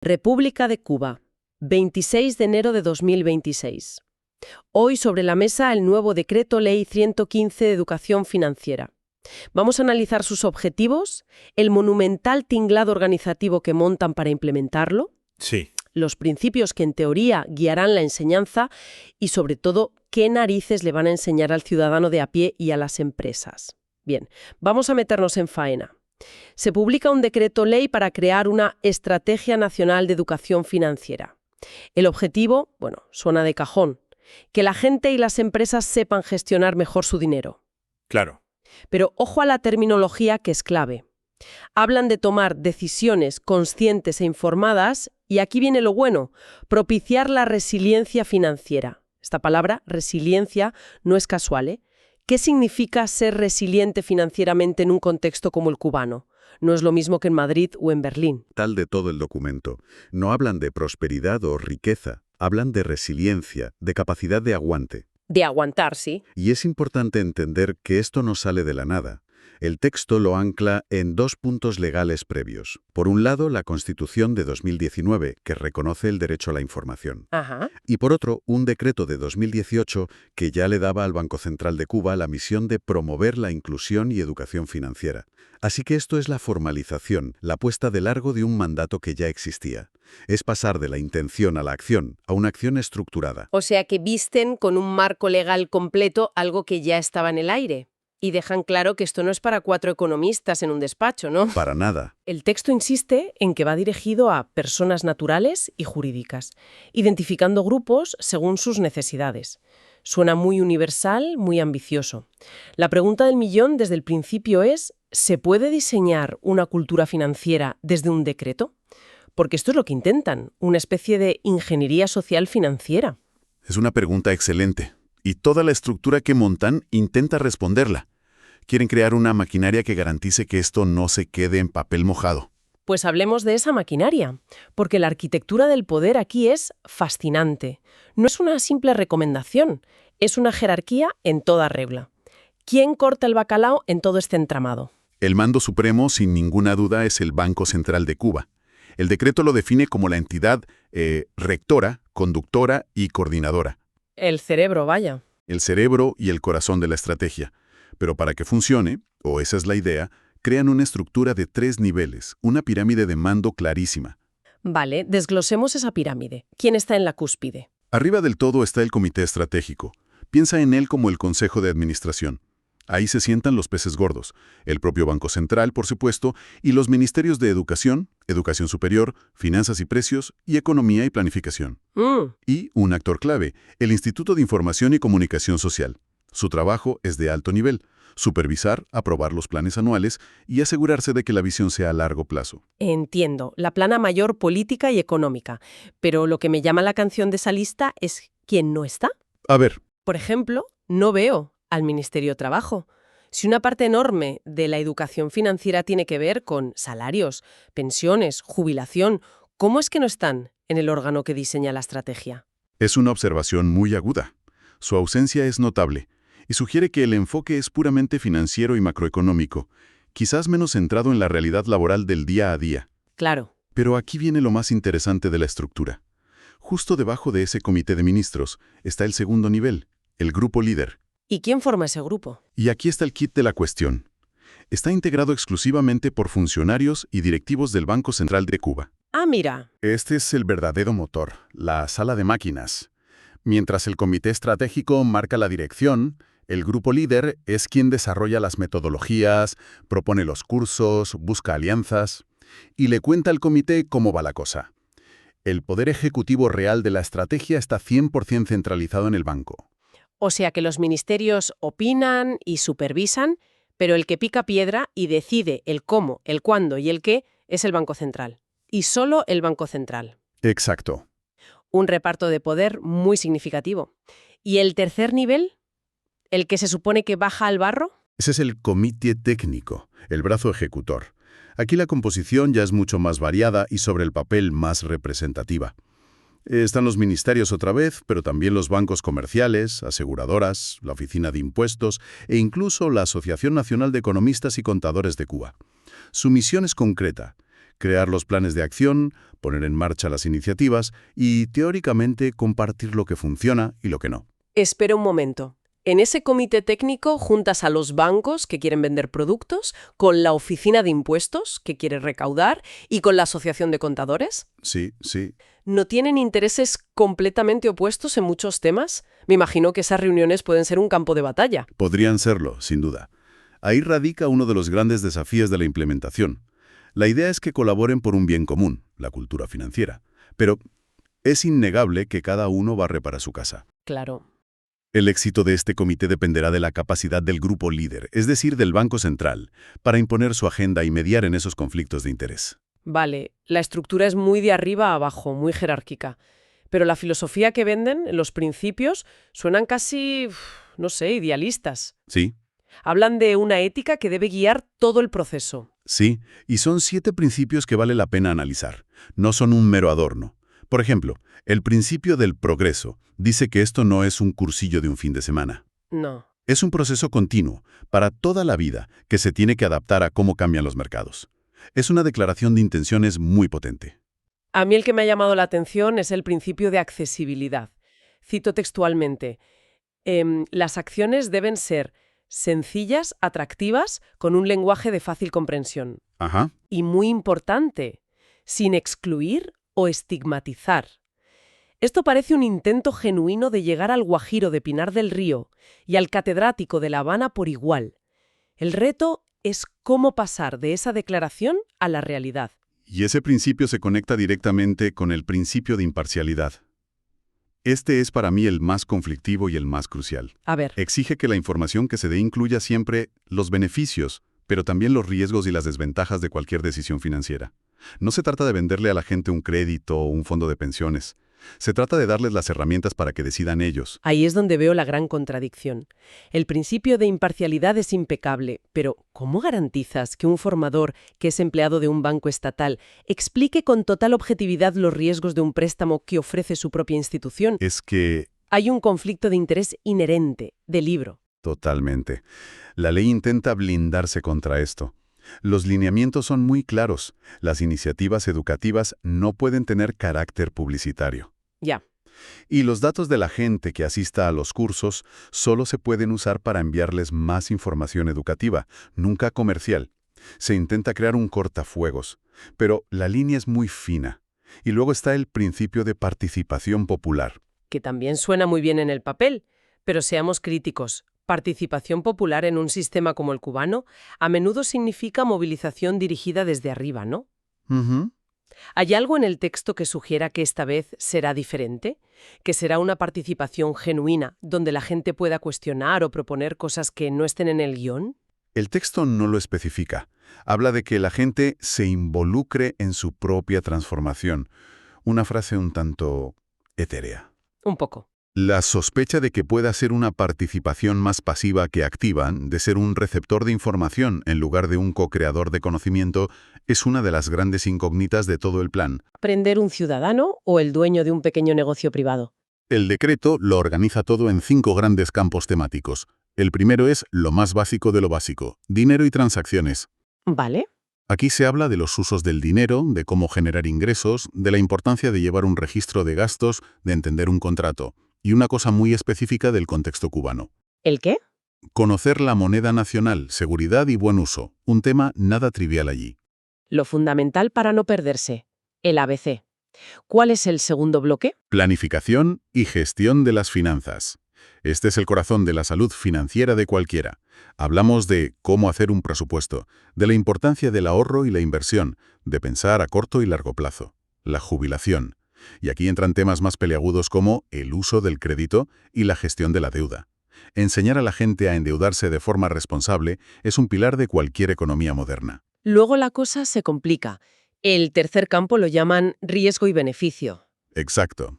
República de Cuba, 26 de enero de 2026. Hoy sobre la mesa el nuevo Decreto Ley 115 de Educación Financiera. Vamos a analizar sus objetivos, el monumental tinglado organizativo que montan para implementarlo, Sí. los principios que en teoría guiarán la enseñanza y, sobre todo, qué narices le van a enseñar al ciudadano de a pie y a las empresas. Bien, vamos a meternos en faena. Se publica un decreto ley para crear una Estrategia Nacional de Educación Financiera. El objetivo, suena de cajón, que la gente y las empresas sepan gestionar mejor su dinero. Claro. Pero ojo a la terminología que es clave. Hablan de tomar decisiones conscientes e informadas y aquí viene lo bueno, propiciar la resiliencia financiera. Esta palabra, resiliencia, no es casual, ¿eh? ¿Qué significa ser resiliente financieramente en un contexto como el cubano? No es lo mismo que en Madrid o en Berlín. Tal de todo el documento. No hablan de prosperidad o riqueza, hablan de resiliencia, de capacidad de aguante. De aguantar, sí. Y es importante entender que esto no sale de la nada. El texto lo ancla en dos puntos legales previos. Por un lado, la Constitución de 2019, que reconoce el derecho a la información. Ajá. Y por otro, un decreto de 2018 que ya le daba al Banco Central de Cuba la misión de promover la inclusión y educación financiera. Así que esto es la formalización, la puesta de largo de un mandato que ya existía. Es pasar de la intención a la acción, a una acción estructurada. O sea que visten con un marco legal completo algo que ya estaba en el aire. Y dejan claro que esto no es para 4 economistas en un despacho, ¿no? Para nada. El texto insiste en que va dirigido a personas naturales y jurídicas, identificando grupos según sus necesidades. Suena muy universal, muy ambicioso. La pregunta del millón desde el principio es, ¿se puede diseñar una cultura financiera desde un decreto? Porque esto es lo que intentan, una especie de ingeniería social financiera. Es una pregunta excelente. Y toda la estructura que montan intenta responderla. Quieren crear una maquinaria que garantice que esto no se quede en papel mojado. Pues hablemos de esa maquinaria, porque la arquitectura del poder aquí es fascinante. No es una simple recomendación, es una jerarquía en toda regla. ¿Quién corta el bacalao en todo este entramado? El mando supremo, sin ninguna duda, es el Banco Central de Cuba. El decreto lo define como la entidad rectora, conductora y coordinadora. El cerebro, vaya. El cerebro y el corazón de la estrategia. Pero para que funcione, o esa es la idea, crean una estructura de 3 niveles, una pirámide de mando clarísima. Vale, desglosemos esa pirámide. ¿Quién está en la cúspide? Arriba del todo está el Comité Estratégico. Piensa en él como el Consejo de Administración. Ahí se sientan los peces gordos, el propio Banco Central, por supuesto, y los ministerios de Educación, Educación Superior, Finanzas y Precios, y Economía y Planificación. Y un actor clave, el Instituto de Información y Comunicación Social. Su trabajo es de alto nivel, supervisar, aprobar los planes anuales y asegurarse de que la visión sea a largo plazo. Entiendo, la plana mayor política y económica. Pero lo que me llama la atención de esa lista es ¿quién no está? A ver, Por ejemplo, no veo al Ministerio de Trabajo. Si una parte enorme de la educación financiera tiene que ver con salarios, pensiones, jubilación, ¿cómo es que no están en el órgano que diseña la estrategia? es una observación muy aguda. Su ausencia es notable y sugiere que el enfoque es puramente financiero y macroeconómico, quizás menos centrado en la realidad laboral del día a día. Claro. Pero aquí viene lo más interesante de la estructura. Justo debajo de ese comité de ministros está el segundo nivel, el grupo líder. ¿Y quién forma ese grupo? Y aquí está el kit de la cuestión. Está integrado exclusivamente por funcionarios y directivos del Banco Central de Cuba. Ah, mira. Este es el verdadero motor, la sala de máquinas. Mientras el comité estratégico marca la dirección, el grupo líder es quien desarrolla las metodologías, propone los cursos, busca alianzas y le cuenta al comité cómo va la cosa. El poder ejecutivo real de la estrategia está 100% centralizado en el banco. O sea que los ministerios opinan y supervisan, pero el que pica piedra y decide el cómo, el cuándo y el qué es el Banco Central. Y solo el Banco Central. Exacto. Un reparto de poder muy significativo. ¿Y el tercer nivel? ¿El que se supone que baja al barro? Ese es el comité técnico, el brazo ejecutor. Aquí la composición ya es mucho más variada y sobre el papel más representativa. Están los ministerios otra vez, pero también los bancos comerciales, aseguradoras, la Oficina de Impuestos e incluso la Asociación Nacional de Economistas y Contadores de Cuba. Su misión es concreta: crear los planes de acción, poner en marcha las iniciativas y, teóricamente, compartir lo que funciona y lo que no. Espera un momento. En ese comité técnico juntas a los bancos que quieren vender productos, con la oficina de impuestos que quiere recaudar y con la asociación de contadores. Sí, sí. ¿No tienen intereses completamente opuestos en muchos temas? Me imagino que esas reuniones pueden ser un campo de batalla. Podrían serlo, sin duda. Ahí radica uno de los grandes desafíos de la implementación. La idea es que colaboren por un bien común, la cultura financiera. Pero es innegable que cada uno barre para su casa. Claro. El éxito de este comité dependerá de la capacidad del grupo líder, es decir, del Banco Central, para imponer su agenda y mediar en esos conflictos de interés. Vale, la estructura es muy de arriba a abajo, muy jerárquica. Pero la filosofía que venden, los principios, suenan casi, no sé, idealistas. Sí, Hablan de una ética que debe guiar todo el proceso. sí, y son 7 principios que vale la pena analizar. No son un mero adorno. Por ejemplo, el principio del progreso dice que esto no es un cursillo de un fin de semana. No. Es un proceso continuo, para toda la vida, que se tiene que adaptar a cómo cambian los mercados. Es una declaración de intenciones muy potente. A mí el que me ha llamado la atención es el principio de accesibilidad. Cito textualmente, las acciones deben ser sencillas, atractivas, con un lenguaje de fácil comprensión. Ajá. Y muy importante, sin excluir o estigmatizar. Esto parece un intento genuino de llegar al guajiro de Pinar del Río y al catedrático de La Habana por igual. El reto es cómo pasar de esa declaración a la realidad. Y ese principio se conecta directamente con el principio de imparcialidad. Este es para mí el más conflictivo y el más crucial. A ver, Exige que la información que se dé incluya siempre los beneficios, pero también los riesgos y las desventajas de cualquier decisión financiera. No se trata de venderle a la gente un crédito o un fondo de pensiones. Se trata de darles las herramientas para que decidan ellos. ahí es donde veo la gran contradicción. El principio de imparcialidad es impecable, pero ¿cómo garantizas que un formador, que es empleado de un banco estatal, explique con total objetividad los riesgos de un préstamo que ofrece su propia institución? Es que, Hay un conflicto de interés inherente, de libro. totalmente, la ley intenta blindarse contra esto. Los lineamientos son muy claros. Las iniciativas educativas no pueden tener carácter publicitario. Ya. Y los datos de la gente que asista a los cursos solo se pueden usar para enviarles más información educativa, nunca comercial. Se intenta crear un cortafuegos, pero la línea es muy fina. Y luego está el principio de participación popular. Que también suena muy bien en el papel, pero seamos críticos. Participación popular en un sistema como el cubano a menudo significa movilización dirigida desde arriba, ¿no? Ujú. ¿Hay algo en el texto que sugiera que esta vez será diferente? ¿Que será una participación genuina, donde la gente pueda cuestionar o proponer cosas que no estén en el guión? El texto no lo especifica. Habla de que la gente se involucre en su propia transformación. Una frase un tanto etérea. Un poco. La sospecha de que pueda ser una participación más pasiva que activa, de ser un receptor de información en lugar de un co-creador de conocimiento, es una de las grandes incógnitas de todo el plan. ¿Aprender un ciudadano o el dueño de un pequeño negocio privado? El decreto lo organiza todo en 5 grandes campos temáticos. El primero es lo más básico de lo básico, dinero y transacciones. Vale. Aquí se habla de los usos del dinero, de cómo generar ingresos, de la importancia de llevar un registro de gastos, de entender un contrato. Y una cosa muy específica del contexto cubano. ¿El qué? Conocer la moneda nacional, seguridad y buen uso. Un tema nada trivial allí. Lo fundamental para no perderse. El ABC. ¿Cuál es el segundo bloque? Planificación y gestión de las finanzas. Este es el corazón de la salud financiera de cualquiera. Hablamos de cómo hacer un presupuesto, de la importancia del ahorro y la inversión, de pensar a corto y largo plazo. La jubilación. Y aquí entran temas más peliagudos como el uso del crédito y la gestión de la deuda. Enseñar a la gente a endeudarse de forma responsable es un pilar de cualquier economía moderna. Luego la cosa se complica. El tercer campo lo llaman riesgo y beneficio. Exacto.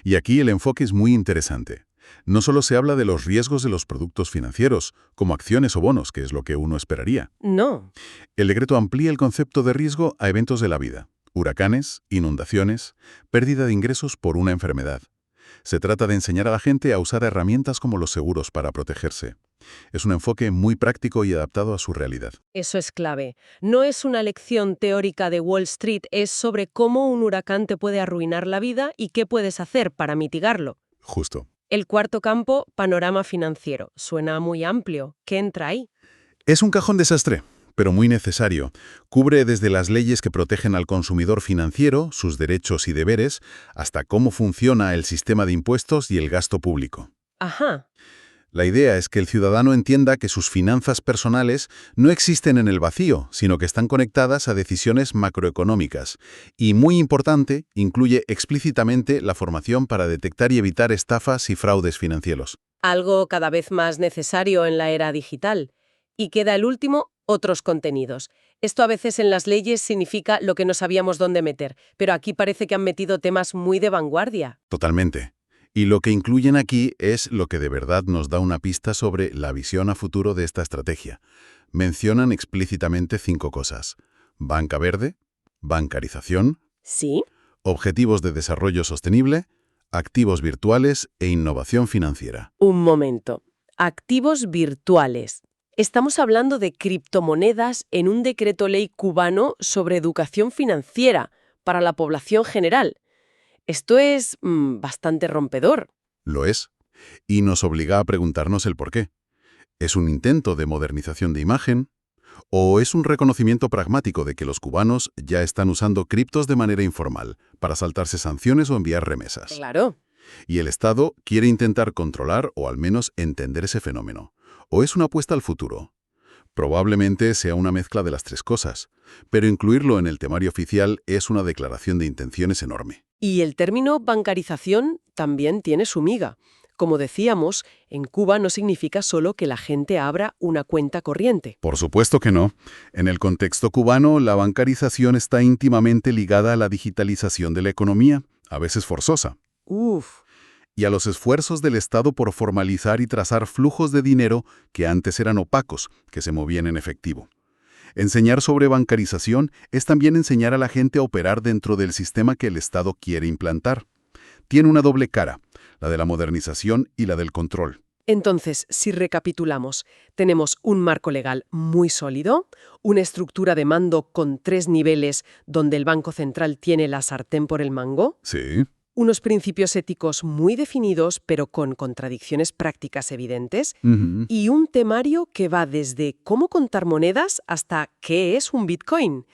Y aquí el enfoque es muy interesante. No solo se habla de los riesgos de los productos financieros, como acciones o bonos, que es lo que uno esperaría. No. El decreto amplía el concepto de riesgo a eventos de la vida. Huracanes, inundaciones, pérdida de ingresos por una enfermedad. Se trata de enseñar a la gente a usar herramientas como los seguros para protegerse. Es un enfoque muy práctico y adaptado a su realidad. Eso es clave. No es una lección teórica de Wall Street, es sobre cómo un huracán te puede arruinar la vida y qué puedes hacer para mitigarlo. Justo. El cuarto campo, panorama financiero. Suena muy amplio. ¿Qué entra ahí? Es un cajón desastre, pero muy necesario. Cubre desde las leyes que protegen al consumidor financiero, sus derechos y deberes, hasta cómo funciona el sistema de impuestos y el gasto público. Ajá. La idea es que el ciudadano entienda que sus finanzas personales no existen en el vacío, sino que están conectadas a decisiones macroeconómicas. Y, muy importante, incluye explícitamente la formación para detectar y evitar estafas y fraudes financieros. Algo cada vez más necesario en la era digital. Y queda el último, otros contenidos. Esto a veces en las leyes significa lo que no sabíamos dónde meter, pero aquí parece que han metido temas muy de vanguardia. Totalmente. Y lo que incluyen aquí es lo que de verdad nos da una pista sobre la visión a futuro de esta estrategia. Mencionan explícitamente 5 cosas: banca verde, bancarización, ¿Sí? objetivos de desarrollo sostenible, activos virtuales e innovación financiera. Un momento. Activos virtuales. Estamos hablando de criptomonedas en un decreto ley cubano sobre educación financiera para la población general. Esto es bastante rompedor. Lo es. Y nos obliga a preguntarnos el por qué. ¿Es un intento de modernización de imagen? ¿O es un reconocimiento pragmático de que los cubanos ya están usando criptos de manera informal para saltarse sanciones o enviar remesas? Claro. Y el Estado quiere intentar controlar o al menos entender ese fenómeno. ¿O es una apuesta al futuro? Probablemente sea una mezcla de las 3 cosas, pero incluirlo en el temario oficial es una declaración de intenciones enorme. Y el término bancarización también tiene su miga. Como decíamos, en Cuba no significa solo que la gente abra una cuenta corriente. Por supuesto que no. En el contexto cubano, la bancarización está íntimamente ligada a la digitalización de la economía, a veces forzosa, Uf. y a los esfuerzos del Estado por formalizar y trazar flujos de dinero que antes eran opacos, que se movían en efectivo. Enseñar sobre bancarización es también enseñar a la gente a operar dentro del sistema que el Estado quiere implantar. Tiene una doble cara, la de la modernización y la del control. Entonces, si recapitulamos, tenemos un marco legal muy sólido, una estructura de mando con 3 niveles donde el Banco Central tiene la sartén por el mango, Sí. unos principios éticos muy definidos pero con contradicciones prácticas evidentes, Ujú. y un temario que va desde cómo contar monedas hasta qué es un Bitcoin.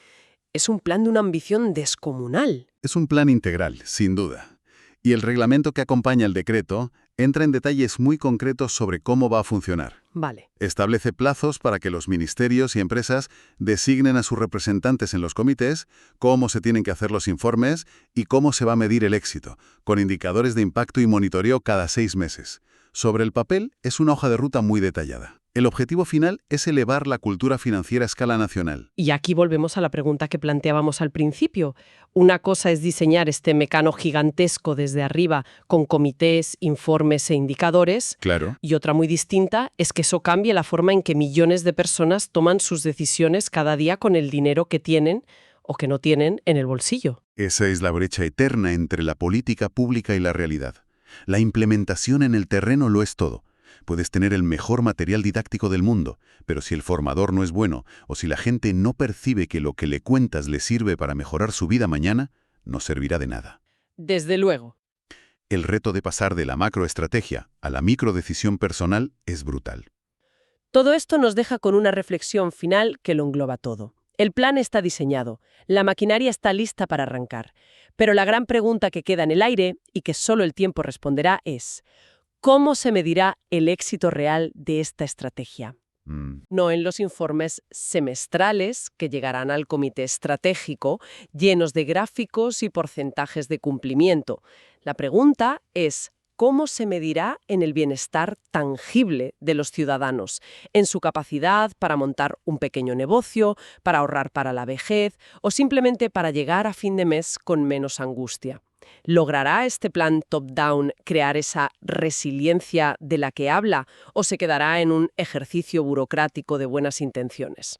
Es un plan de una ambición descomunal. Es un plan integral, sin duda. Y el reglamento que acompaña el decreto entra en detalles muy concretos sobre cómo va a funcionar. Vale. Establece plazos para que los ministerios y empresas designen a sus representantes en los comités, cómo se tienen que hacer los informes y cómo se va a medir el éxito, con indicadores de impacto y monitoreo cada 6 meses. Sobre el papel, es una hoja de ruta muy detallada. El objetivo final es elevar la cultura financiera a escala nacional. Y aquí volvemos a la pregunta que planteábamos al principio. Una cosa es diseñar este mecano gigantesco desde arriba con comités, informes e indicadores. Claro. Y otra muy distinta es que eso cambie la forma en que millones de personas toman sus decisiones cada día con el dinero que tienen o que no tienen en el bolsillo. Esa es la brecha eterna entre la política pública y la realidad. La implementación en el terreno lo es todo. Puedes tener el mejor material didáctico del mundo, pero si el formador no es bueno o si la gente no percibe que lo que le cuentas le sirve para mejorar su vida mañana, no servirá de nada. Desde luego. El reto de pasar de la macroestrategia a la microdecisión personal es brutal. Todo esto nos deja con una reflexión final que lo engloba todo. El plan está diseñado, la maquinaria está lista para arrancar, pero la gran pregunta que queda en el aire y que solo el tiempo responderá es: ¿cómo se medirá el éxito real de esta estrategia? No en los informes semestrales que llegarán al comité estratégico, llenos de gráficos y porcentajes de cumplimiento. La pregunta es: ¿cómo se medirá en el bienestar tangible de los ciudadanos, en su capacidad para montar un pequeño negocio, para ahorrar para la vejez o simplemente para llegar a fin de mes con menos angustia? ¿Logrará este plan top-down crear esa resiliencia de la que habla o se quedará en un ejercicio burocrático de buenas intenciones?